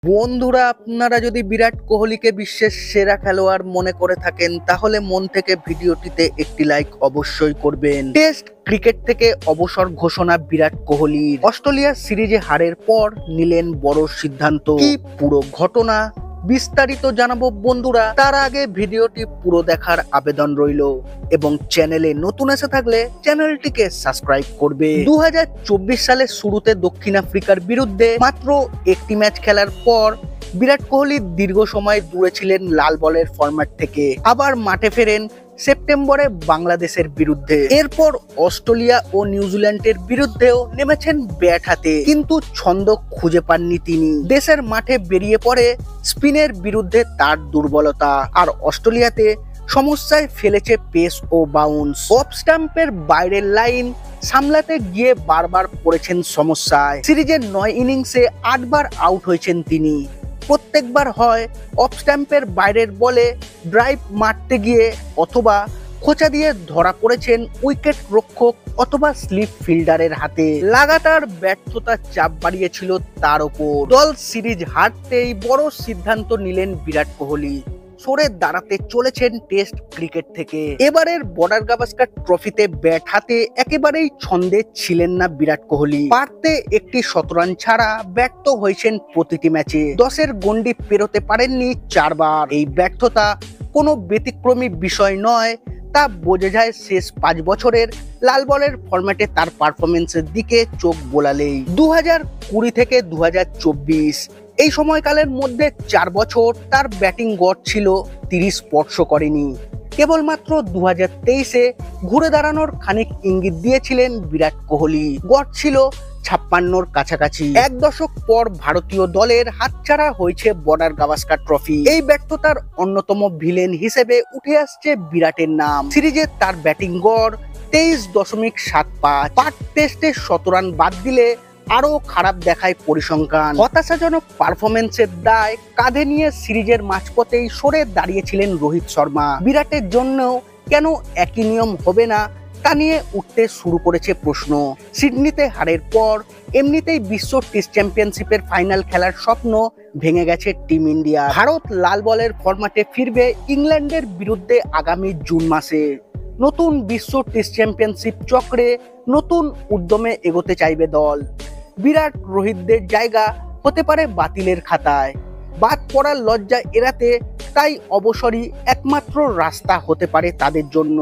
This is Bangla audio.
বন্ধুরা, আপনারা যদি বিরাট কোহলিকে বিশ্বের সেরা খেলোয়াড় মনে করে থাকেন তাহলে মন থেকে ভিডিওটিতে একটি লাইক অবশ্যই করবেন। টেস্ট ক্রিকেট থেকে অবসর ঘোষণা বিরাট কোহলির। অস্ট্রেলিয়ার সিরিজে হারের পর নিলেন বড় সিদ্ধান্ত। কি পুরো ঘটনা বিস্তারিত জানাবো বন্ধুরা। তার আগে ভিডিওটি পুরো দেখার আবেদন রইল এবং চ্যানেলে নতুন এসে থাকলে চ্যানেলটিকে সাবস্ক্রাইব করবে। 2024 সালের শুরুতে দক্ষিণ আফ্রিকার বিরুদ্ধে মাত্র একটি ম্যাচ খেলার পর বিরাট কোহলি দীর্ঘ সময় দূরে ছিলেন লাল বলের ফরম্যাট থেকে। আবার মাঠে ফেরেন সেপ্টেম্বরে বাংলাদেশের বিরুদ্ধে। এরপর অস্ট্রেলিয়া ও নিউজিল্যান্ডের বিরুদ্ধেও নেমেছেন ব্যাট হাতে, কিন্তু ছন্দ খুঁজে পাননি তিনি। দেশের মাঠে বেরিয়ে পড়ে স্পিনের বিরুদ্ধে তার দুর্বলতা, আর অস্ট্রেলিয়াতে সমস্যায় ফেলেছে পেস ও বাউন্স। অফ স্টাম্পের বাইরের লাইন সামলাতে গিয়ে বারবার পড়েছেন সমস্যায়। সিরিজের 9 ইনিংসে 8 বার আউট হয়েছেন তিনি। প্রত্যেকবার হয় অফ স্ট্যাম্পের বাইরের বলে ড্রাইভ মারতে গিয়ে অথবা খোঁচা দিয়ে ধরা পড়েছেন উইকেট রক্ষক অথবা স্লিপ ফিল্ডারের হাতে। লাগাতার ব্যর্থতার চাপ বাড়িয়েছিল তার উপর। দল সিরিজ হারতেই বড় সিদ্ধান্ত নিলেন বিরাট কোহলি। সরে দাঁড়াতে চলেছেন টেস্ট ক্রিকেট থেকে। এবারের বর্ডার গাভাস্কার ট্রফিতে ব্যাট হাতে একেবারেই ছন্দে ছিলেন না বিরাট কোহলি। পারতে একটি শতরান ছাড়া ব্যর্থ হয়েছেন প্রতিটি ম্যাচে। 10-এর গন্ডি পেরোতে পারেননি 4 বার। এই ব্যর্থতা কোনো ব্যতিক্রমী বিষয় নয়, তা বোঝা যায় শেষ 5 বছরের লাল বলের ফরম্যাটে তার পারফরমেন্সের দিকে চোখ বোলালেই। 2020 থেকে 2024 এই সময়কালের মধ্যে 4 বছর তার ব্যাটিং গড় ছিল 30 স্পর্শ করেনি। কেবলমাত্র 2023-এ ঘুরে দাঁড়ানোর খানিক ইঙ্গিত দিয়েছিলেন বিরাট কোহলি। গড় ছিল 56-র কাছাকাছি। 1 দশক পর ভারতীয় দলের হাতছাড়া হয়েছে বর্ডার গাভাস্কার ট্রফি। এই ব্যর্থতার অন্যতম ভিলেন হিসেবে উঠে আসছে বিরাটের নাম। সিরিজে তার ব্যাটিং গড় 23.75। পাঁচ টেস্টে 17 রান বাদ দিলে আরো খারাপ দেখায় পরিসংখ্যান। হতাশাজনক পারফরমেন্সের দায় কাঁধে নিয়ে সিরিজের মাঝপথেই সরে দাঁড়িয়েছিলেন রোহিত শর্মা। বিরাটের জন্য কেন একই নিয়ম হবে না তা নিয়ে উঠতে শুরু করেছে প্রশ্ন। সিডনিতে হারের পর এমনিতেই বিশ্ব টেস্ট চ্যাম্পিয়নশিপের ফাইনাল খেলার স্বপ্ন ভেঙে গেছে টিম ইন্ডিয়া। ভারত লাল বলের ফরম্যাটে ফিরবে ইংল্যান্ডের বিরুদ্ধে আগামী জুন মাসে। নতুন বিশ্ব টেস্ট চ্যাম্পিয়নশিপ চক্রে নতুন উদ্যমে এগোতে চাইবে দল। বিরাট রোহিতদের জায়গা হতে পারে বাতিলের খাতায়। বাদ পড়ার লজ্জা এড়াতে তাই অবসরই একমাত্র রাস্তা হতে পারে তাদের জন্য।